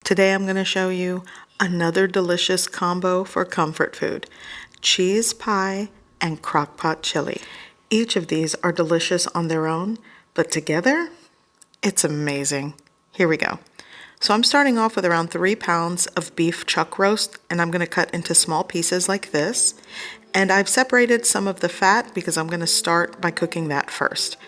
Today I'm going to show you another delicious combo for comfort food, cheese pie and crock-pot chili. Each of these are delicious on their own, but together, it's amazing. Here we go. So I'm starting off with around 3 pounds of beef chuck roast, and I'm going to cut into small pieces like this. And I've separated some of the fat because I'm going to start by cooking that first.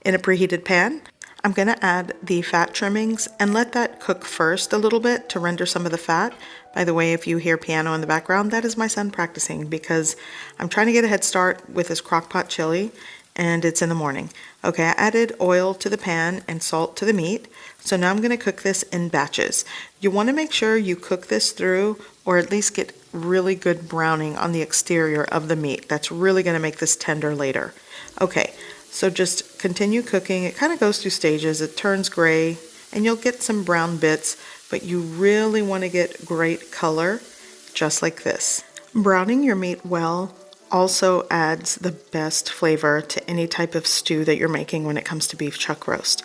In a preheated pan, I'm going to add the fat trimmings and let that cook first a little bit to render some of the fat. By the way, if you hear piano in the background, that is my son practicing because I'm trying to get a head start with this crock-pot chili, and it's in the morning. Okay, I added oil to the pan and salt to the meat. So now I'm going to cook this in batches. You want to make sure you cook this through, or at least get really good browning on the exterior of the meat. That's really going to make this tender later. Okay, so just continue cooking. It kind of goes through stages. It turns gray and you'll get some brown bits, but you really want to get great color, just like this. Browning your meat well also adds the best flavor to any type of stew that you're making when it comes to beef chuck roast,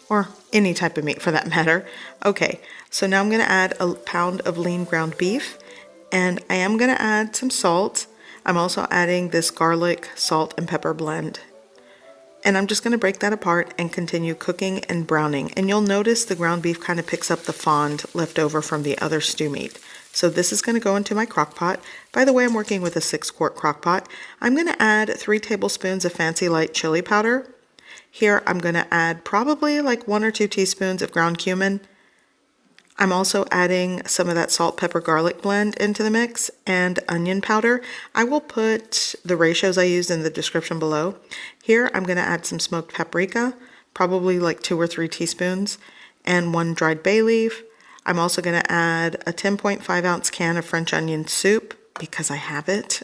or any type of meat for that matter. Okay, so now I'm going to add a pound of lean ground beef, and I am going to add some salt. I'm also adding this garlic, salt, and pepper blend. And I'm just going to break that apart and continue cooking and browning. And you'll notice the ground beef kind of picks up the fond left over from the other stew meat. So this is going to go into my crock pot. By the way, I'm working with a 6-quart crock pot. I'm going to add 3 tablespoons of Fancy Light chili powder. Here I'm going to add probably like 1 or 2 teaspoons of ground cumin. I'm also adding some of that salt, pepper, garlic blend into the mix and onion powder. I will put the ratios I used in the description below. Here I'm going to add some smoked paprika, probably like 2 or 3 teaspoons, and 1 dried bay leaf. I'm also going to add a 10.5 ounce can of French onion soup, because I have it,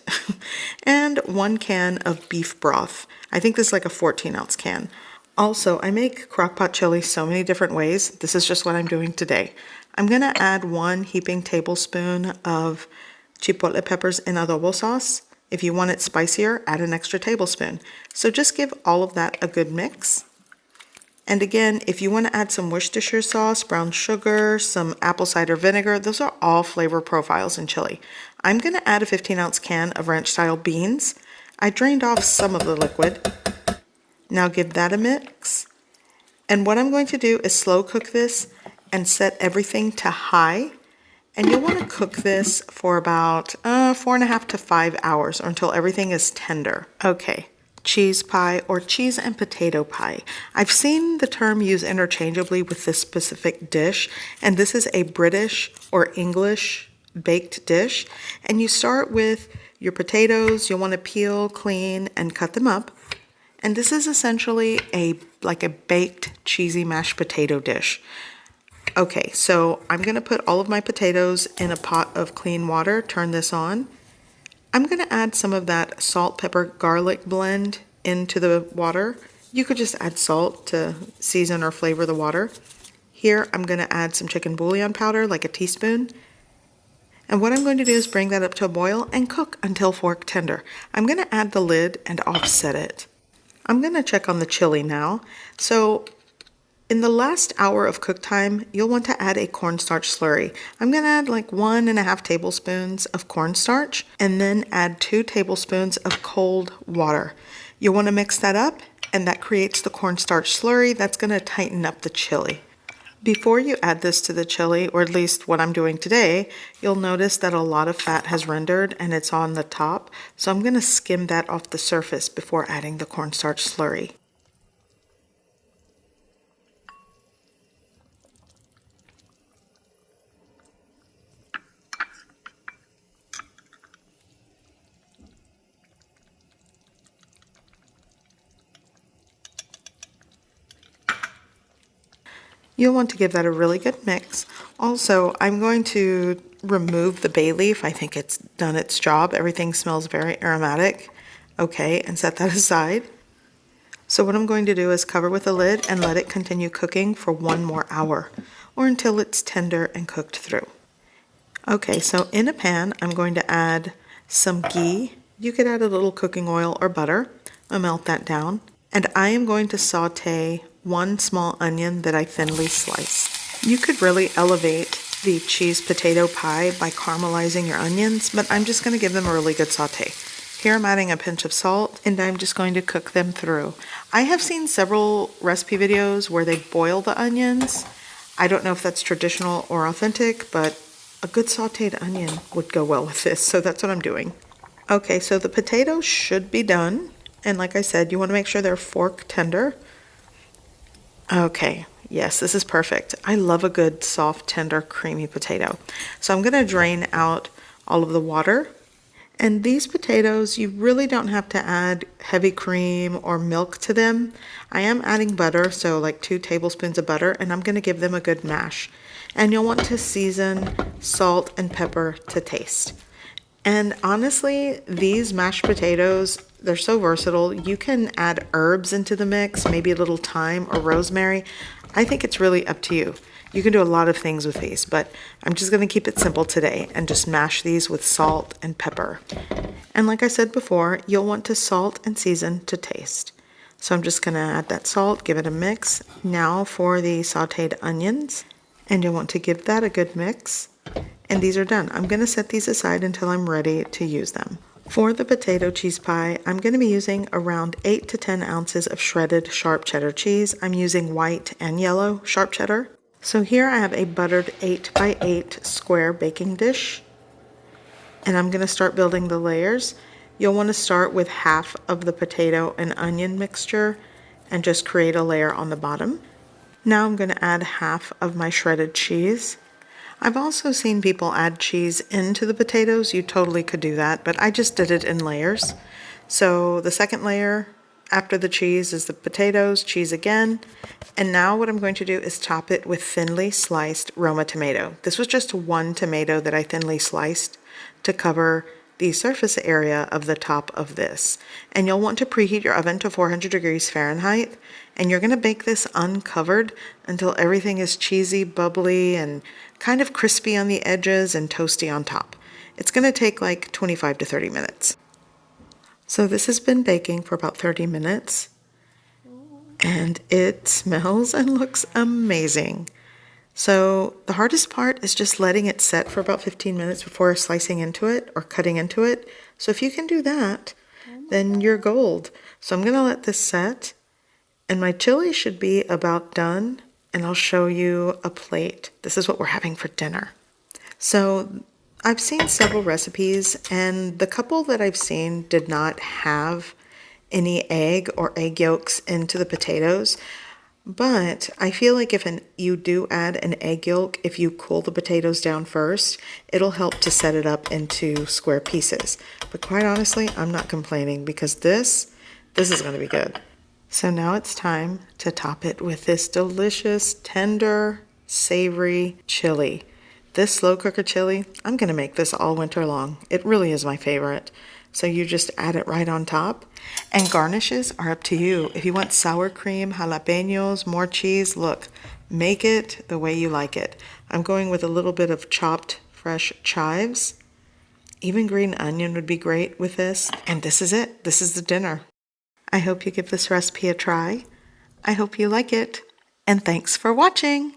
and 1 can of beef broth. I think this is like a 14 ounce can. Also, I make crock-pot chili so many different ways. This is just what I'm doing today. I'm going to add 1 heaping tablespoon of chipotle peppers in adobo sauce. If you want it spicier, add an extra tablespoon. So just give all of that a good mix. And again, if you want to add some Worcestershire sauce, brown sugar, some apple cider vinegar, those are all flavor profiles in chili. I'm going to add a 15 ounce can of ranch-style beans. I drained off some of the liquid. Now give that a mix. And what I'm going to do is slow cook this and set everything to high. And you'll want to cook this for about 4.5 to 5 hours, or until everything is tender. Okay, cheese pie or cheese and potato pie. I've seen the term used interchangeably with this specific dish, and this is a British or English baked dish. And you start with your potatoes. You'll want to peel, clean, and cut them up. And this is essentially like a baked cheesy mashed potato dish. Okay, so I'm going to put all of my potatoes in a pot of clean water, turn this on. I'm going to add some of that salt, pepper, garlic blend into the water. You could just add salt to season or flavor the water. Here I'm going to add some chicken bouillon powder, like a teaspoon. And what I'm going to do is bring that up to a boil and cook until fork tender. I'm going to add the lid and offset it. I'm going to check on the chili now. So in the last hour of cook time, you'll want to add a cornstarch slurry. I'm going to add like 1.5 tablespoons of cornstarch and then add 2 tablespoons of cold water. You want to mix that up, and that creates the cornstarch slurry that's going to tighten up the chili. Before you add this to the chili, or at least what I'm doing today, you'll notice that a lot of fat has rendered and it's on the top. So I'm going to skim that off the surface before adding the cornstarch slurry. You'll want to give that a really good mix. Also, I'm going to remove the bay leaf. I think it's done its job. Everything smells very aromatic. Okay, and set that aside. So what I'm going to do is cover with a lid and let it continue cooking for 1 more hour, or until it's tender and cooked through. Okay, so in a pan, I'm going to add some ghee. You could add a little cooking oil or butter. I'll melt that down. And I am going to saute 1 small onion that I thinly sliced. You could really elevate the cheese potato pie by caramelizing your onions, but I'm just going to give them a really good saute. Here I'm adding a pinch of salt, and I'm just going to cook them through. I have seen several recipe videos where they boil the onions. I don't know if that's traditional or authentic, but a good sauteed onion would go well with this, so that's what I'm doing. Okay, so the potatoes should be done, and like I said, you want to make sure they're fork tender. Okay, yes, this is perfect. I love a good, soft, tender, creamy potato. So I'm going to drain out all of the water. And these potatoes, you really don't have to add heavy cream or milk to them. I am adding butter, so like 2 tablespoons of butter, and I'm going to give them a good mash. And you'll want to season salt and pepper to taste. And honestly, these mashed potatoes, they're so versatile. You can add herbs into the mix, maybe a little thyme or rosemary. I think it's really up to you. You can do a lot of things with these, but I'm just going to keep it simple today and just mash these with salt and pepper. And like I said before, you'll want to salt and season to taste. So I'm just going to add that salt, give it a mix. Now for the sauteed onions, and you'll want to give that a good mix. And these are done. I'm going to set these aside until I'm ready to use them. For the potato cheese pie, I'm going to be using around 8 to 10 ounces of shredded sharp cheddar cheese. I'm using white and yellow sharp cheddar. So here I have a buttered 8 by 8 square baking dish, and I'm going to start building the layers. You'll want to start with half of the potato and onion mixture and just create a layer on the bottom. Now I'm going to add half of my shredded cheese. I've also seen people add cheese into the potatoes. You totally could do that, but I just did it in layers. So the second layer after the cheese is the potatoes, cheese again, and now what I'm going to do is top it with thinly sliced Roma tomato. This was just 1 tomato that I thinly sliced to cover the surface area of the top of this. And you'll want to preheat your oven to 400 degrees Fahrenheit, and you're going to bake this uncovered until everything is cheesy, bubbly, and kind of crispy on the edges and toasty on top. It's going to take like 25 to 30 minutes. So this has been baking for about 30 minutes, and it smells and looks amazing. So the hardest part is just letting it set for about 15 minutes before slicing into it or cutting into it. So if you can do that, then you're gold. So I'm going to let this set, and my chili should be about done, and I'll show you a plate. This is what we're having for dinner. So I've seen several recipes, and the couple that I've seen did not have any egg or egg yolks into the potatoes. But I feel like if you do add an egg yolk, if you cool the potatoes down first, it'll help to set it up into square pieces. But quite honestly, I'm not complaining because this is going to be good. So now it's time to top it with this delicious, tender, savory chili. This slow cooker chili, I'm going to make this all winter long. It really is my favorite. So you just add it right on top. And garnishes are up to you. If you want sour cream, jalapenos, more cheese, look, make it the way you like it. I'm going with a little bit of chopped fresh chives. Even green onion would be great with this. And this is it. This is the dinner. I hope you give this recipe a try. I hope you like it. And thanks for watching.